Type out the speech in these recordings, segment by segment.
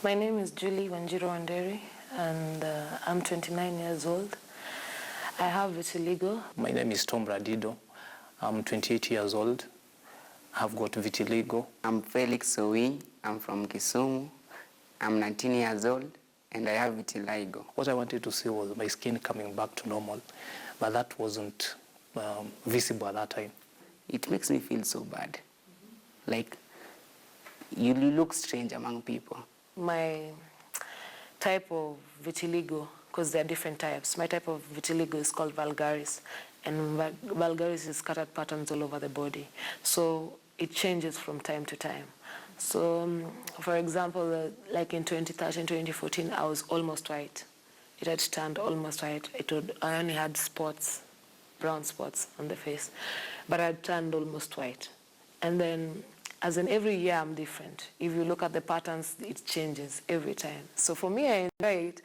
My name is Julie Wanjiro Wanderi, and I'm 29 years old. I have vitiligo. My name is Tom Radido. I'm 28 years old. I've got vitiligo. I'm Felix Owing. I'm from Kisumu. I'm 19 years old, and I have vitiligo. What I wanted to see was my skin coming back to normal, but that wasn't visible at that time. It makes me feel so bad. Like, you look strange among people. My type of vitiligo, because there are different types, my type of vitiligo is called vulgaris, and vulgaris is scattered patterns all over the body. So it changes from time to time. So, for example, like in 2013, 2014, I was almost white. It had turned almost white. I only had spots, brown spots on the face, but I turned almost white. And then, as in every year, I'm different. If you look at the patterns, it changes every time. So for me, I enjoy it.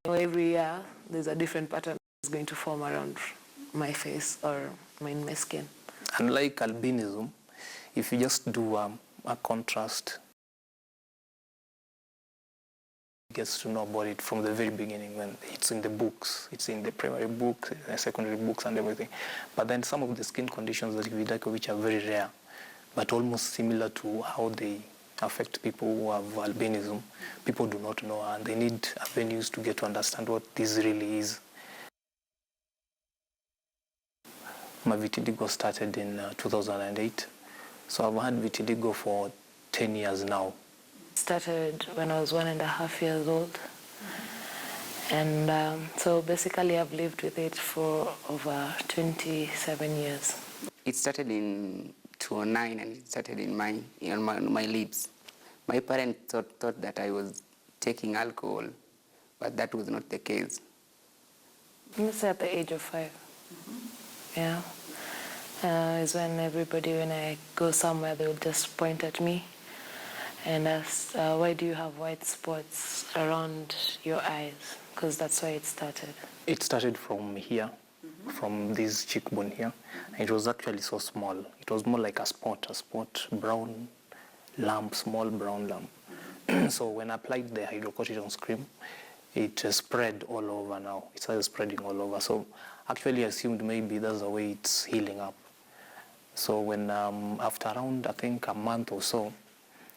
Every year, there's a different pattern that's going to form around my face or in my skin. Unlike albinism, if you just do a contrast, gets to know about it from the very beginning when it's in the books. It's in the primary books, secondary books and everything. But then some of the skin conditions that vitiligo, which are very rare, but almost similar to how they affect people who have albinism, people do not know, and they need avenues to get to understand what this really is. My vitiligo started in 2008, so I've had vitiligo for 10 years now. Started when I was 1.5 years old, and so basically I've lived with it for over 27 years. It started in 2009, and it started in my lips. My parents thought that I was taking alcohol, but that was not the case. It's at the age of 5. Yeah. Is when I go somewhere, they would just point at me and ask, why do you have white spots around your eyes? Because that's why it started. It started from here, from this cheekbone here. It was actually so small. It was more like a spot, brown lump, small brown lump. So when I applied the hydrocortisone cream, it spread all over now. It started spreading all over. So actually I assumed maybe that's the way it's healing up. So when after around, I think a month or so,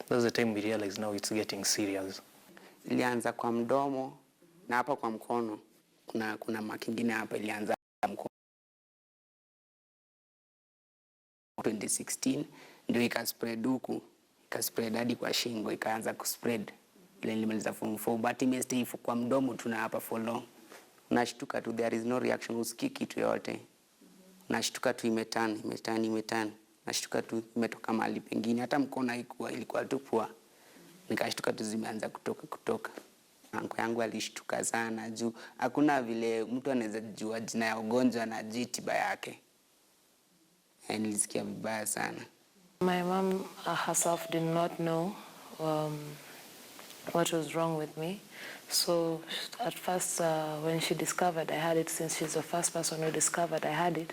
that's the time we realized now it's getting serious. Ilianza kwa mdomo na hapa kwa mkono. Kuna makingine hapa ilianza mkono. 2016 ndio ikaspread huku, ikaspread hadi kwa shingo, ikaanza kuspread. Ile nilimaliza form 4, but imestay kwa mdomo tuna hapa for long. Unashtuka tu, there is no reaction, usikii kitu yote. Nashtuka tu imetani. Nashtuka tu imetoka mahali pengine. Hata mkono ilikuwa tu pua. Nikashtuka tu zimeanza kutoka. Anko yangu alishtuka sana juu hakuna vile mtu anaweza jua jina ya ugonjwa na tiba yake. Nilisikia vibaya sana. My mom herself did not know what was wrong with me. So at first, when she discovered I had it, since she's the first person who discovered I had it,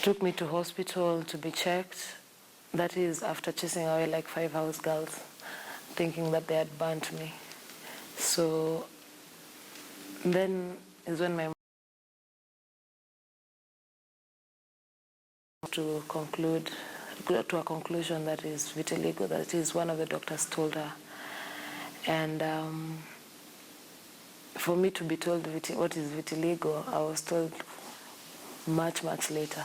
took me to hospital to be checked. That is after chasing away like 5 house girls, thinking that they had burnt me. So then is when my mom to a conclusion that is vitiligo, that is one of the doctors told her. And for me to be told what is vitiligo, I was told much later,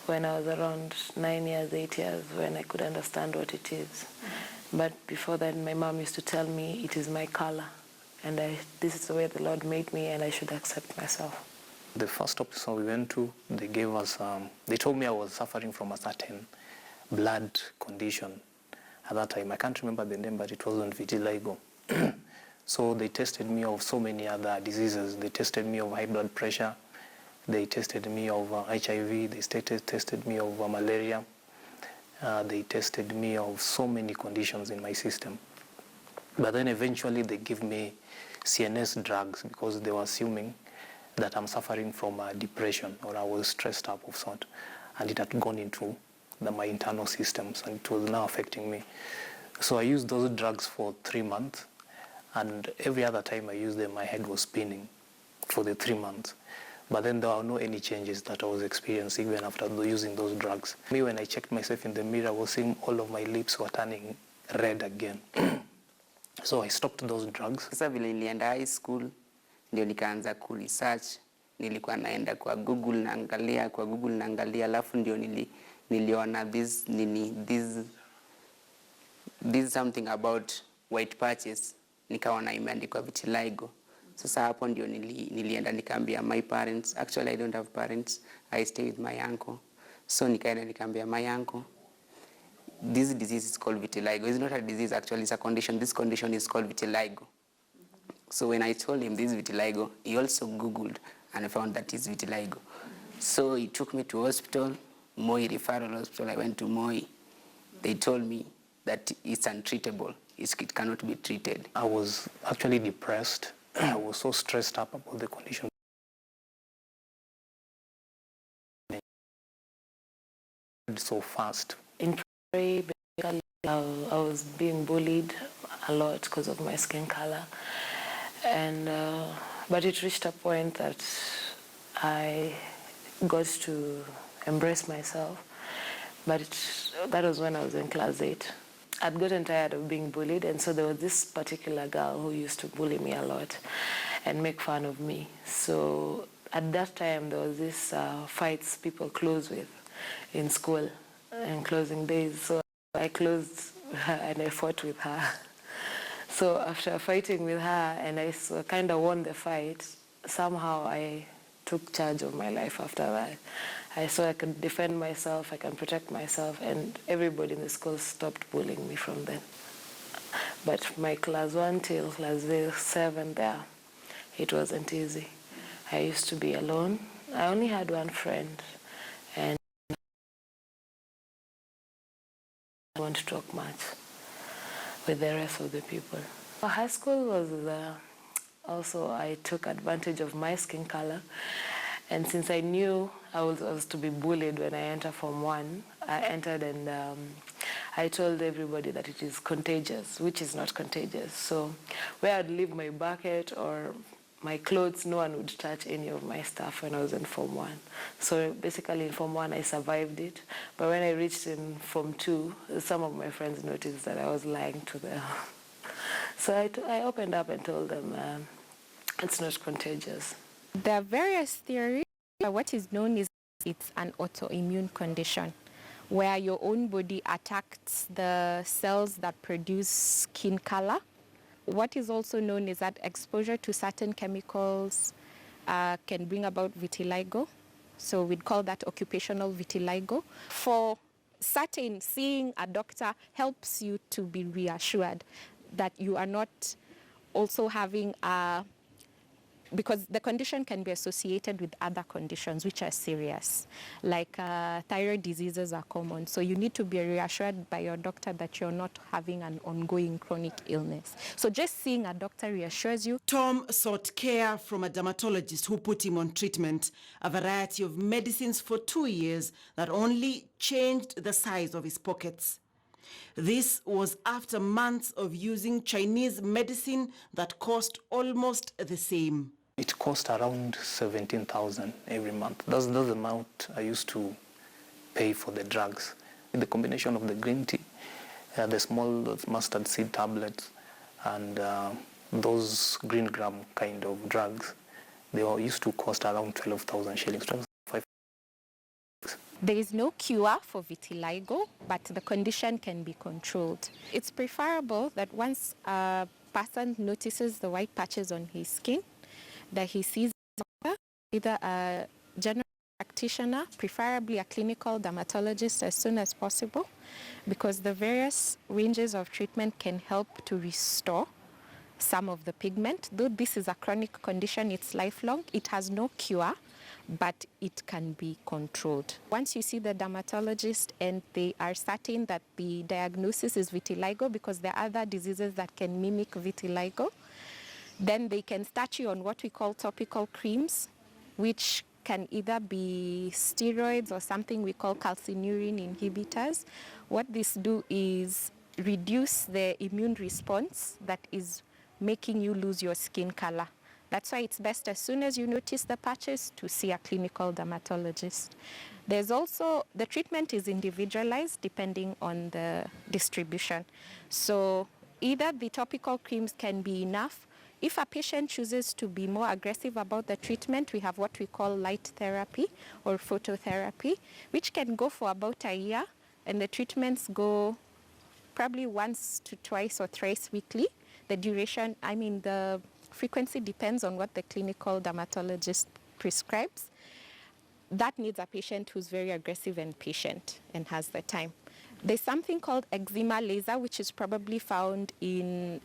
when I was around 9 years, 8 years, when I could understand what it is. But before that, my mom used to tell me it is my color, and this is the way the Lord made me, and I should accept myself. The first hospital we went to, they gave us, they told me I was suffering from a certain blood condition. At that time, I can't remember the name, but it wasn't vitiligo. So they tested me of so many other diseases. They tested me of high blood pressure. They tested me of HIV. They tested me of malaria. They tested me of so many conditions in my system. But then eventually they gave me CNS drugs because they were assuming that I'm suffering from depression, or I was stressed up of sort. And it had gone into my internal systems, and it was now affecting me. So I used those drugs for 3 months, and every other time I used them, my head was spinning for the 3 months. But then there were no any changes that I was experiencing even after using those drugs. Me, when I checked myself in the mirror, I was seeing all of my lips were turning red again. So I stopped those drugs. Sasa vile nilienda high school, ndio nikaanza ku-research. Nilikuwa naenda kwa Google naangalia, alafu ndio niliona this something about white patches, nikaona imeandikwa vitiligo. Sasa hapo ndio nilienda nikaambia my parents. Actually I don't have parents, I stay with my uncle. So nikaenda nikaambia my uncle, this disease is called vitiligo. It's not a disease, actually it's a condition. This condition is called vitiligo. So when I told him this is vitiligo, he also Googled and found that it's vitiligo. So he took me to hospital, Moi Referral Hospital. I went to Moi. They told me that it's untreatable. It cannot be treated. I was actually depressed. I was so stressed up about the condition. So fast. In primary, basically, I was being bullied a lot because of my skin color, and but it reached a point that I got to embrace myself. But that was when I was in class 8. I'd gotten tired of being bullied, and so there was this particular girl who used to bully me a lot and make fun of me. So at that time, there was this fights people close with in school and closing days. So I closed her and I fought with her. So after fighting with her and I kind of won the fight, somehow I took charge of my life after that. I saw I could defend myself, I can protect myself, and everybody in the school stopped bullying me from then. But my class 1 till class 7 there, it wasn't easy. I used to be alone. I only had one friend, and I didn't want to talk much with the rest of the people. High school was also, I took advantage of my skin color. And since I knew I was to be bullied when I entered Form 1, I entered and I told everybody that it is contagious, which is not contagious. So where I'd leave my bucket or my clothes, no one would touch any of my stuff when I was in Form 1. So basically in Form 1, I survived it. But when I reached in Form 2, some of my friends noticed that I was lying to them. So I opened up and told them it's not contagious. There are various theories, but what is known is it's an autoimmune condition where your own body attacks the cells that produce skin color. What is also known is that exposure to certain chemicals can bring about vitiligo. So we'd call that occupational vitiligo. For certain, seeing a doctor helps you to be reassured that you are not also having a, because the condition can be associated with other conditions which are serious, like thyroid diseases are common. So you need to be reassured by your doctor that you're not having an ongoing chronic illness. So just seeing a doctor reassures you. Tom sought care from a dermatologist who put him on treatment, a variety of medicines for 2 years that only changed the size of his pockets. This was after months of using Chinese medicine that cost almost the same. It cost around 17,000 every month. That's the amount I used to pay for the drugs. With the combination of the green tea, the small mustard seed tablets, and those green gram kind of drugs, they all used to cost around 12,000 shillings. There is no cure for vitiligo, but the condition can be controlled. It's preferable that once a person notices the white patches on his skin, that he sees either a general practitioner, preferably a clinical dermatologist, as soon as possible, because the various ranges of treatment can help to restore some of the pigment. Though this is a chronic condition, it's lifelong, it has no cure, but it can be controlled. Once you see the dermatologist and they are certain that the diagnosis is vitiligo, because there are other diseases that can mimic vitiligo, then they can start you on what we call topical creams, which can either be steroids or something we call calcineurin inhibitors. What these do is reduce the immune response that is making you lose your skin color. That's why it's best as soon as you notice the patches to see a clinical dermatologist. There's also, the treatment is individualized depending on the distribution. So either the topical creams can be enough. If a patient chooses to be more aggressive about the treatment, we have what we call light therapy or phototherapy, which can go for about a year, and the treatments go probably once to twice or thrice weekly. The duration, the frequency depends on what the clinical dermatologist prescribes. That needs a patient who's very aggressive and patient and has the time. There's something called eczema laser, which is probably found in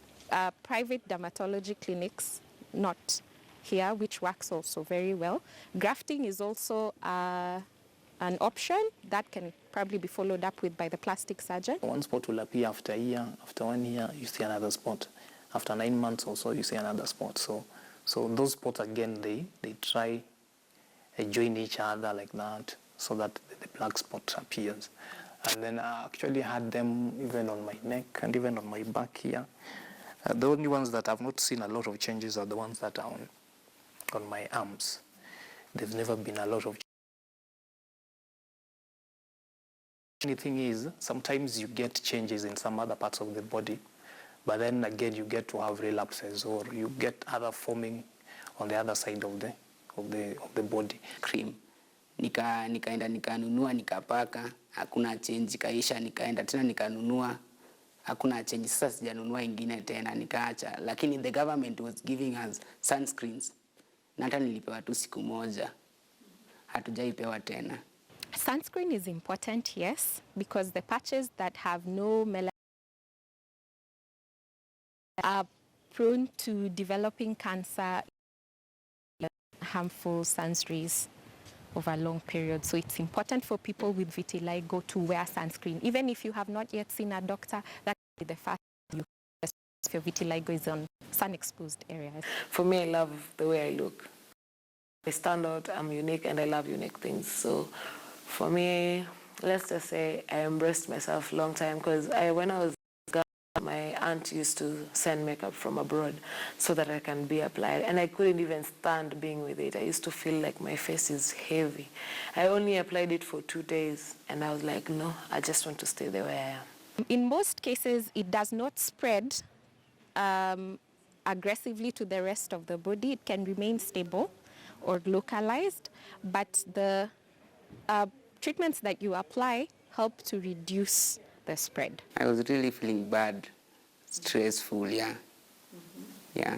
private dermatology clinics, not here, which works also very well. Grafting is also an option that can probably be followed up with by the plastic surgeon. One spot will appear after a year, after 1 year, you see another spot. After 9 months or so, you see another spot. So those spots, again, they try join each other like that so that the black spot appears. And then I actually had them even on my neck and even on my back here. The only ones that I've not seen a lot of changes are the ones that are on my arms. There's never been a lot of changes. The thing is, sometimes you get changes in some other parts of the body, but then again you get to have relapses or you get other forming on the other side of the body. Cream. Nikaenda nikanunua nikapaka, hakuna change, kaisha nikaenda tena nikanunua, hakuna change. Sasa sijanunua ingine tena nikaacha, lakini the government was giving us sunscreens. Na hata nilipewa tu siku moja. Hatujaipewa tena. Sunscreen is important, yes, because the patches that have no melanin are prone to developing cancer, harmful sun rays over a long period. So it's important for people with vitiligo to wear sunscreen. Even if you have not yet seen a doctor, that will be the first you if your vitiligo is on sun-exposed areas. For me, I love the way I look. I stand out, I'm unique, and I love unique things. So for me, let's just say I embraced myself a long time because when I was young, my aunt used to send makeup from abroad so that I can be applied, and I couldn't even stand being with it. I used to feel like my face is heavy. I only applied it for 2 days, and I was like, no, I just want to stay the way I am. In most cases, it does not spread aggressively to the rest of the body. It can remain stable or localized, but the treatments that you apply help to reduce the spread. I was really feeling bad, stressful, yeah. Yeah,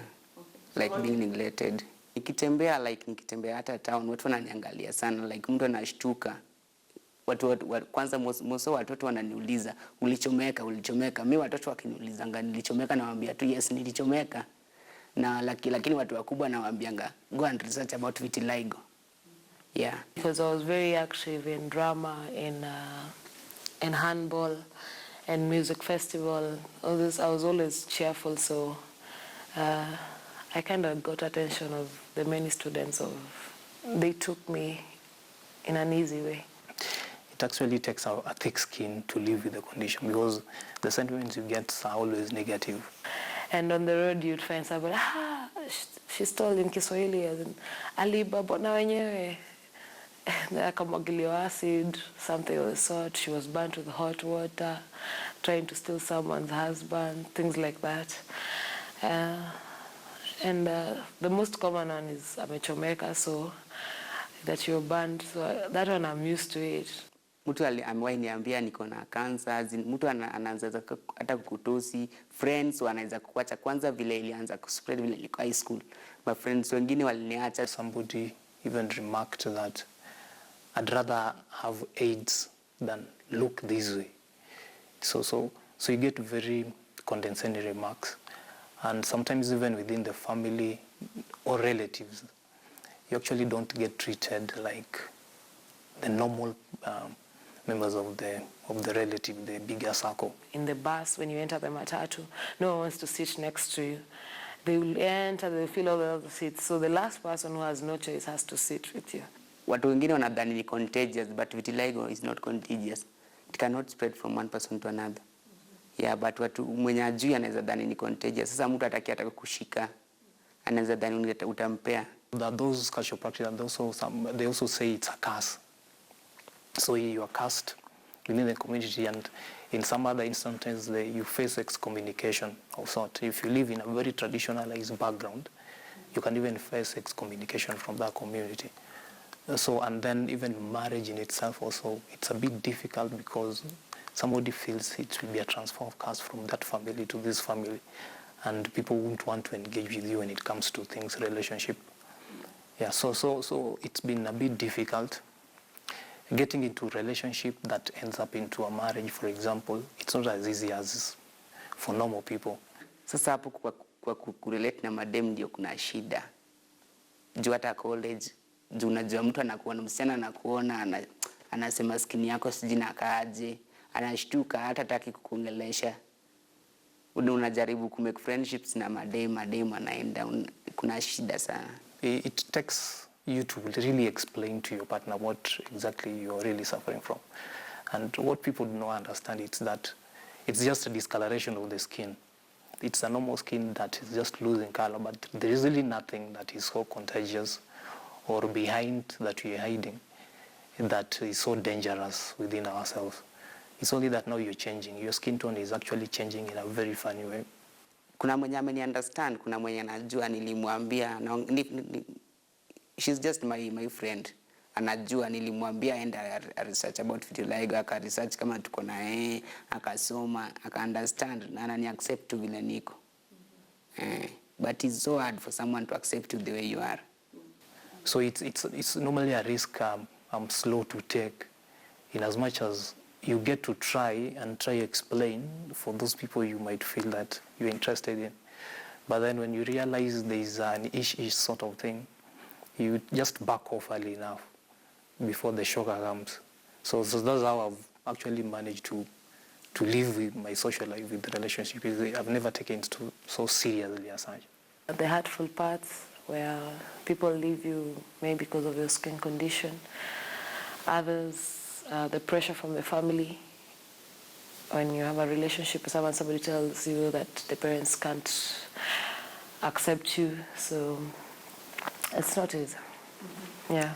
like being neglected. Nikitembea hata town, watu wananiangalia sana, like mtu anashtuka. Kwanza moso watoto wananiuliza, ulichomeka? Mimi watoto wakiniulizanga nilichomeka, nawaambia tu yes, nilichomeka. Na lakini watu wakubwa nawaambianga, go and research about vitiligo. Yeah. Because I was very active in drama, in handball, and music festival. All this, I was always cheerful, so I kind of got attention of the many students. They took me in an easy way. It actually takes a thick skin to live with the condition because the sentiments you get are always negative. And on the road you'd find somebody, she's told in Kiswahili, as in, alibabona wenyewe. Akamwagiliwa acid, something of the sort. She was burnt with hot water, trying to steal someone's husband, things like that. And the most common one is amechomeka, so that you're burnt. So that one I'm used to it. Mtu amewahi niambia niko na cancer, mtu anaanza hata kukutusi, friends wanaweza kuacha kwanza vile ilianza kuspread vile ilikuwa high school. My friends wengine waliniacha. Somebody even remarked that I'd rather have AIDS than look this way. So you get very condescending remarks. And sometimes even within the family or relatives, you actually don't get treated like the normal members of the relative, the bigger circle. In the bus, when you enter the matatu, no one wants to sit next to you. They will enter, they will fill all the other seats. So the last person who has no choice has to sit with you. Watu wengine wanadhani ni contagious, but vitiligo is not contagious. It cannot spread from one person to another. Yeah, but watu mwenye ajui anaweza dhani ni contagious. Sasa mtu ataki ataka kushika, anaweza dhani utampea. Those cultural practices, they also say it's a curse. So you are cursed within the community, and in some other instances you face excommunication of sort. If you live in a very traditionalized background, you can even face excommunication from that community. So, and then even marriage in itself also, it's a bit difficult because somebody feels it will be a transfer of curse from that family to this family, and people won't want to engage with you when it comes to things, relationship. Yeah, so it's been a bit difficult. Getting into a relationship that ends up into a marriage, for example, it's not as easy as for normal people. Sasa hapo kwa kurelate na madem ndio kuna shida. Juu hata college, juu unajua mtu anakuona, msichana anakuona, anasema skin yako sijui nakaaje, anashtuka hata hataki kukuongelesha. Unajaribu kumake friendships na madem anaenda, kuna shida sana. It takes you to really explain to your partner what exactly you're really suffering from. And what people do not understand is that it's just a discoloration of the skin. It's a normal skin that is just losing color, but there is really nothing that is so contagious or behind that we are hiding that is so dangerous within ourselves. It's only that now you're changing. Your skin tone is actually changing in a very funny way. Kuna mwenye ameni understand, kuna mwenye anajua, nilimwambia, she's just my friend. Anajua, nilimwambia enda research about vitiligo, aka research kama tuko na yeye, akasoma, aka understand, na anani accept tu vile niko. But it's so hard for someone to accept you the way you are. So it's normally a risk I'm slow to take, in as much as you get to try explain for those people you might feel that you're interested in. But then when you realize there's an ish sort of thing, you just back off early enough before the shocker comes. So that's how I've actually managed to live with my social life, with the relationship. I've never taken it so seriously as such. The hurtful parts where people leave you maybe because of your skin condition. Others, the pressure from the family. When you have a relationship with someone, somebody tells you that the parents can't accept you. So it's not easy. Yeah.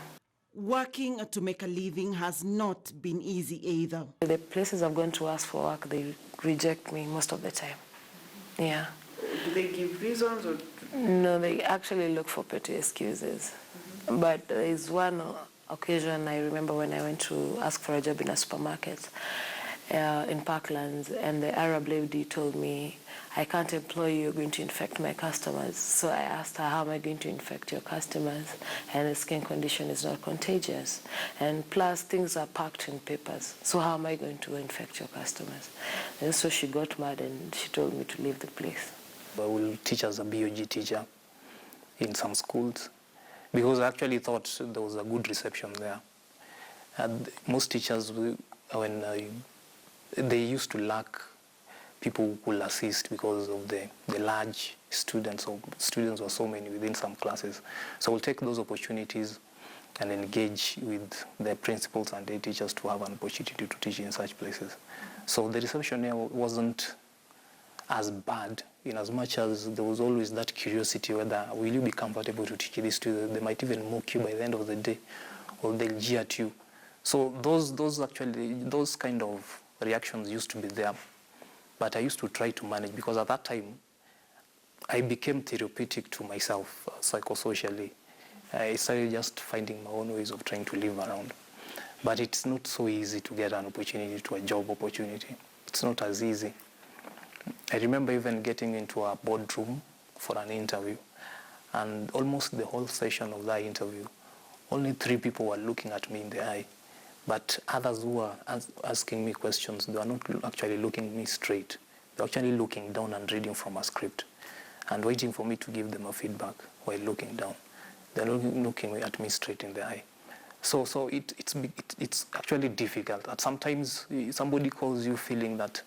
Working to make a living has not been easy either. The places I've gone to ask for work, they reject me most of the time. Yeah. Do they give reasons or? No, they actually look for petty excuses. But there is one occasion I remember when I went to ask for a job in a supermarket in Parklands, and the Arab lady told me, I can't employ you, you're going to infect my customers. So I asked her, how am I going to infect your customers? And the skin condition is not contagious. And plus, things are packed in papers. So how am I going to infect your customers? And so she got mad and she told me to leave the place. I will teach as a BOG teacher in some schools, because I actually thought there was a good reception there. And most teachers, when they used to lack people who will assist because of the large students, or students were so many within some classes. So we'll take those opportunities and engage with the principals and the teachers to have an opportunity to teach in such places. So the reception here wasn't as bad, in as much as there was always that curiosity whether will you be comfortable to teach these students. They might even mock you by the end of the day, or they'll jeer at you. So those kind of reactions used to be there. But I used to try to manage, because at that time, I became therapeutic to myself psychosocially. I started just finding my own ways of trying to live around. But it's not so easy to get an opportunity, to a job opportunity. It's not as easy. I remember even getting into a boardroom for an interview, and almost the whole session of that interview, only 3 people were looking at me in the eye. But others who were asking me questions, they were not actually looking me straight. They were actually looking down and reading from a script and waiting for me to give them a feedback while looking down. They're looking at me straight in the eye. So it's actually difficult. And sometimes somebody calls you feeling that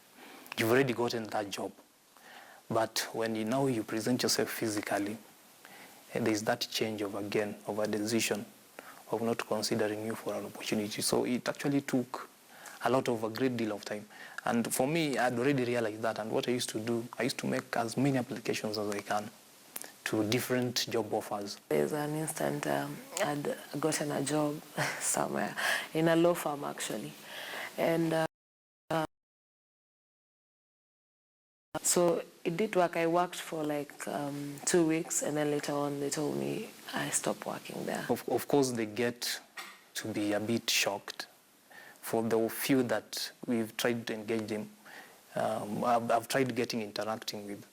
you've already gotten that job. But when you present yourself physically, there's that change of a decision of not considering you for an opportunity. So it actually took a great deal of time. And for me, I'd already realized that. And what I used to do, I used to make as many applications as I can to different job offers. There's an instant I'd gotten a job somewhere, in a law firm actually. And so it did work. I worked for like 2 weeks, and then later on they told me I stopped working there. Of course, they get to be a bit shocked. For the few that we've tried to engage them, I've tried interacting with.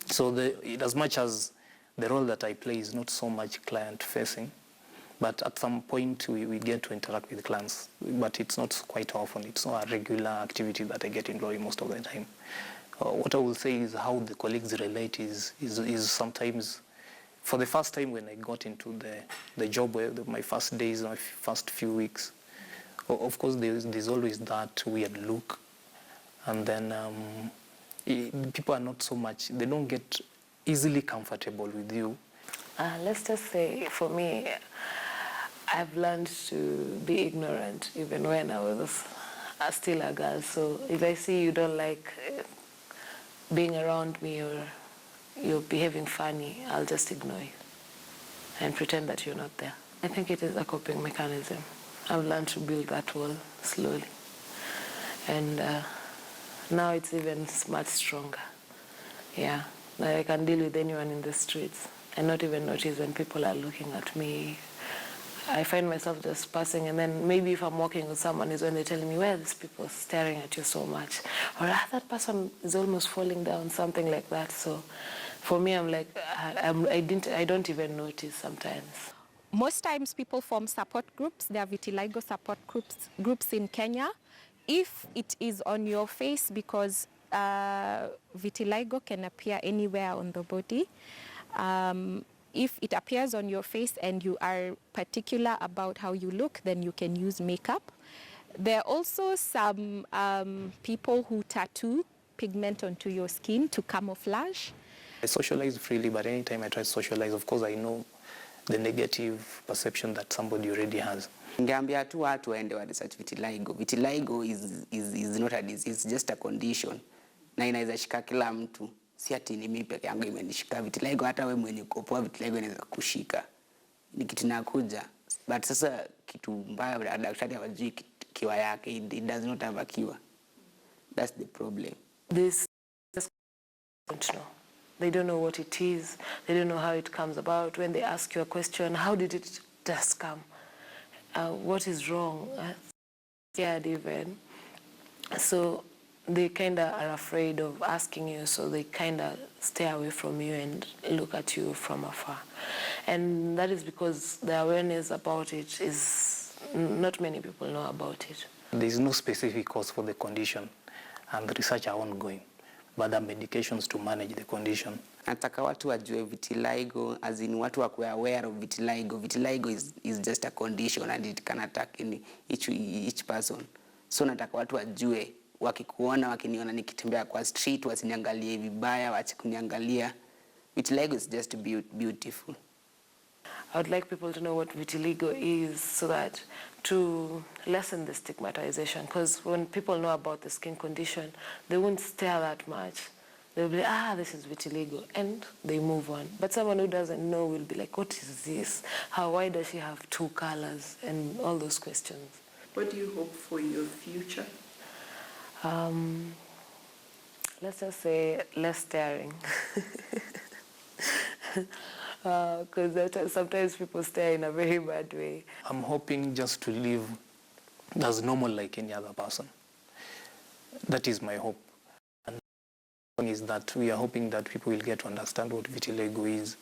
So as much as the role that I play is not so much client-facing, but at some point we get to interact with clients, but it's not quite often. It's not a regular activity that I get involved in most of the time. What I will say is how the colleagues relate is sometimes, for the first time when I got into the job, my first days, my first few weeks, of course there's always that weird look, and then people are not so much, they don't get easily comfortable with you. Let's just say, for me, I've learned to be ignorant even when I was still a girl. So if I see you don't like being around me or you're behaving funny, I'll just ignore you and pretend that you're not there. I think it is a coping mechanism. I've learned to build that wall slowly. And now it's even much stronger. Yeah, like I can deal with anyone in the streets and not even notice when people are looking at me. I find myself just passing, and then maybe if I'm walking with someone is when they tell me, why are these people staring at you so much? Or that person is almost falling down, something like that. So for me, I'm like, I don't even notice sometimes. Most times people form support groups. There are vitiligo support groups in Kenya. If it is on your face, because vitiligo can appear anywhere on the body, if it appears on your face and you are particular about how you look, then you can use makeup. There are also some people who tattoo pigment onto your skin to camouflage. I socialize freely, but anytime I try to socialize, of course I know the negative perception that somebody already has. Ningeambia tu watu waende wa research vitiligo. Vitiligo is not a disease, it's just a condition. Na inaweza shika kila mtu. Si ati ni mimi peke yangu imenishika vitiligo, hata wewe mwenye ukopoa vitiligo inaweza kushika. Ni kitu nakuja. But sasa kitu mbaya daktari hawajui kiwa yake, it does not have a cure. That's the problem. This don't know. They don't know what it is. They don't know how it comes about. When they ask you a question, how did it just come? What is wrong? Scared even. So they kind of are afraid of asking you, so they kind of stay away from you and look at you from afar. And that is because the awareness about it is, not many people know about it. There is no specific cause for the condition, and the research are ongoing, but there are medications to manage the condition. Nataka watu wajue vitiligo, as in watu wakuwe aware of vitiligo. Vitiligo is just a condition and it can attack each person. So nataka watu wajue, wakikuona, wakiniona nikitembea kwa street, wasiniangalie vibaya, waache kuniangalia. Vitiligo is just beautiful. I would like people to know what vitiligo is, so that to lessen the stigmatization, because when people know about the skin condition, they won't stare that much. They'll be like, this is vitiligo, and they move on. But someone who doesn't know will be like, what is this? Why does she have two colors? And all those questions. What do you hope for your future? Let's just say less staring. Because sometimes people stare in a very bad way. I'm hoping just to live as normal like any other person. That is my hope. And is that we are hoping that people will get to understand what vitiligo is.